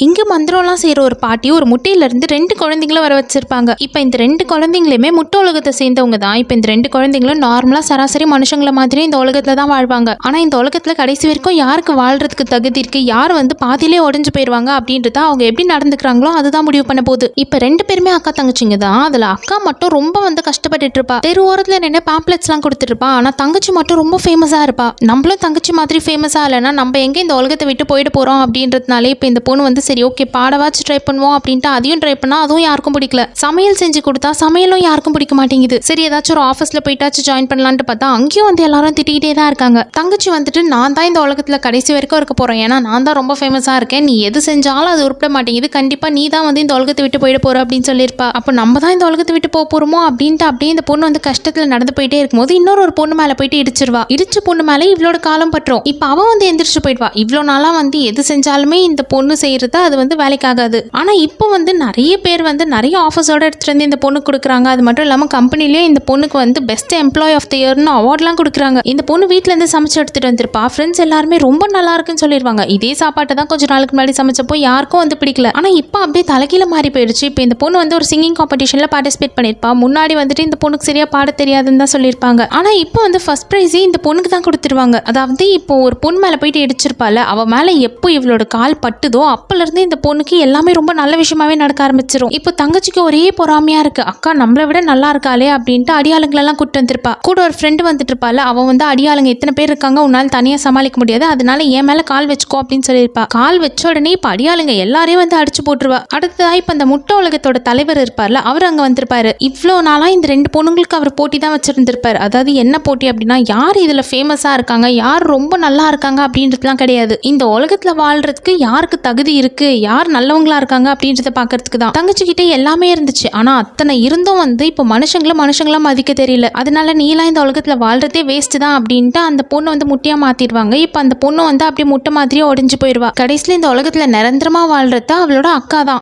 இங்க மந்திரம்லாம் செய்யற ஒரு பாட்டி ஒரு முட்டையில இருந்து 2 குழந்தைங்களை வர வச்சிருப்பாங்க. இப்ப இந்த 2 குழந்தைங்களுமே முட்டை உலகத்தை சேர்ந்தவங்க தான். இப்ப இந்த 2 குழந்தைங்களும் நார்மலா சராசரி மனுஷங்களை மாதிரி இந்த உலகத்துல தான் வாழ்வாங்க. ஆனா இந்த உலகத்துல கடைசி வரைக்கும் யாருக்கு வாழ்றதுக்கு தகுதி இருக்கு, யார் பாதியிலே உடஞ்சு போயிருவாங்க அப்படின்றத அவங்க எப்படி நடந்துக்கிறாங்களோ அதுதான் முடிவு பண்ண போகுது. இப்ப 2 பேருமே அக்கா தங்கச்சிங்க தான். அதுல அக்கா மட்டும் ரொம்ப கஷ்டப்பட்டுட்டு இருப்பா. தெரு ஓரத்துல நின்று பேம்ப்ளெட்ஸ் எல்லாம் கொடுத்துட்டு இருப்பா. ஆனா தங்கச்சி மட்டும் ரொம்ப ஃபேமஸா இருப்பா. நம்மளும் தங்கச்சி மாதிரி ஃபேமஸா இல்லைன்னா நம்ம எங்க இந்த உலகத்தை விட்டு போயிட்டு போறோம் அப்படின்றதுனாலே இப்ப இந்த பொண்ணு சரி ஓகே பாடவாச்சு ட்ரை பண்ணுவோம் அப்படின்ட்டு அதையும் ட்ரை பண்ணா அதுவும் யாருக்கும் பிடிக்கல. சமையல் செஞ்சு கொடுத்தா சமையலும் யாருக்கும் பிடிக்க மாட்டேங்குது. சரி ஏதாச்சும் ஒரு ஆஃபீஸ்ல போயிட்டாச்சு ஜாயின் பண்ணலான்ட்டு பார்த்தா அங்கேயும் எல்லாரும் திட்டிகிட்டே தான் இருக்காங்க. தங்கச்சி நான் தான் இந்த உலகத்துல கடைசி வரைக்கும் இருக்க போறேன், ஏன்னா நான் தான் ரொம்ப ஃபேமஸா இருக்கேன், நீ எது செஞ்சாலும் அது உருப்பிட மாட்டேங்குது, கண்டிப்பா நீ தான் இந்த உலகத்தை விட்டு போயிட போற அப்படின்னு சொல்லியிருப்பா. அப்போ நம்ம தான் இந்த உலகத்தை விட்டு போக போறோமோ அப்படின்ட்டு அப்படியே இந்த பொண்ணு கஷ்டத்துல நடந்து போயிட்டே இருக்கும்போது இன்னொரு பொண்ணு மேல போயிட்டு இடிச்சிருவா. இடிச்ச பொண்ணு மேலே இவளோட காலம் பற்றும். இப்ப அவன் எந்திரிச்சு போயிடுவா. இவ்வளோ நாளா எது செஞ்சாலுமே இந்த பொண்ணு செய்யறது அது வேலைக்காகாது. ஆனா இப்போ நிறைய பேர் நிறைய ஆஃபர்ஸோட எடுத்துட்டு வந்து இந்த பொண்ணுக்கு கொடுக்குறாங்க. அது மட்டும் இல்லாம கம்பெனிலேயே இந்த பொண்ணுக்கு பெஸ்ட் எம்ப்ளாய் ஆஃப் தி இயர்னு அவார்ட்லாம் கொடுக்குறாங்க. இந்த பொண்ணு வீட்டுல இருந்து சமைச்சு எடுத்துட்டு வந்திருப்பா. ஃப்ரெண்ட்ஸ் எல்லாருமே ரொம்ப நல்லா இருக்குன்னு சொல்லிடுவாங்க. இதே சாப்பாட்டை தான் கொஞ்சம் நாளுக்கு முன்னாடி சமைச்சப்போ யாருக்கும் பிடிக்கல. ஆனா இப்போ அப்படியே தலைகீழ மாறி போயிடுச்சு. இப்போ இந்த பொண்ணு ஒரு சிங்கிங் காம்படிஷன்ல பார்ட்டிசிபேட் பண்ணிருப்பா. முன்னாடி இந்த பொண்ணுக்கு சரியா பாட தெரியாதுன்னு தான் சொல்லியிருப்பாங்க. ஆனா இப்போ ஃபர்ஸ்ட் பிரைஸே இந்த பொண்ணுக்கு தான் கொடுத்துருவாங்க. அதாவது இப்போ ஒரு பொண்ணு மேல போயிட்டு இடிச்சிருப்பால, அவ மேல எப்போ இவளோட கால் பட்டுதோ அப்பல இருந்து இந்த பொண்ணுக்கு எல்லாமே ரொம்ப நல்ல விஷயமாவே நடக்க ஆரம்பிச்சிரும். இப்போ தங்கச்சிக்கு ஒரே பொறாமையா இருக்கு. அக்கா நம்மளை விட நல்லா இருக்காளே அப்படின்ட்டு அடியாளுங்களெல்லாம் கூட்டு வந்துருப்பா. கூட ஒரு ஃப்ரெண்டு வந்துட்டு இருப்பால, அவன் அடியாளுங்க இத்தனை பேர் இருக்காங்க, உன்னால தனியா சமாளிக்க முடியாது, அதனால என் மேல கால் வச்சுக்கோ அப்படின்னு சொல்லியிருப்பா. கால் வச்ச உடனே இப்ப அடியாளுங்க எல்லாரையும் அடிச்சு போட்டுருவா. அடுத்ததா இப்ப அந்த முட்டை உலகத்தோட தலைவர் இருப்பார்ல, அவர் அங்க வந்திருப்பாரு. இவ்வளோ நாளா இந்த 2 பொண்ணுங்களுக்கு அவர் போட்டி தான் வச்சிருந்திருப்பாரு. அதாவது என்ன போட்டி அப்படின்னா, யார் இதுல ஃபேமஸா இருக்காங்க, யார் ரொம்ப நல்லா இருக்காங்க அப்படின்றதுலாம் கிடையாது. இந்த உலகத்துல வாழ்றதுக்கு யாருக்கு தகுதி இருக்கு, யார் நல்லவங்களா இருக்காங்க அப்படின்றத பாக்குறதுக்கு தான். தங்கச்சி கிட்ட எல்லாமே இருந்துச்சு. ஆனா அத்தனை இருந்தும் இப்ப மனுஷங்களா மதிக்க தெரியல. அதனால நீலாம் இந்த உலகத்துல வாழ்றதே வேஸ்ட் தான் அப்படின்ட்டு அந்த பொண்ணு முட்டையா மாத்திடுவாங்க. இப்ப அந்த பொண்ணு அப்படியே முட்டை மாதிரியே உடைஞ்சு போயிடுவா. கடைசியில இந்த உலகத்துல நிரந்தரமா வாழ்றத அவளோட அக்கா தான்.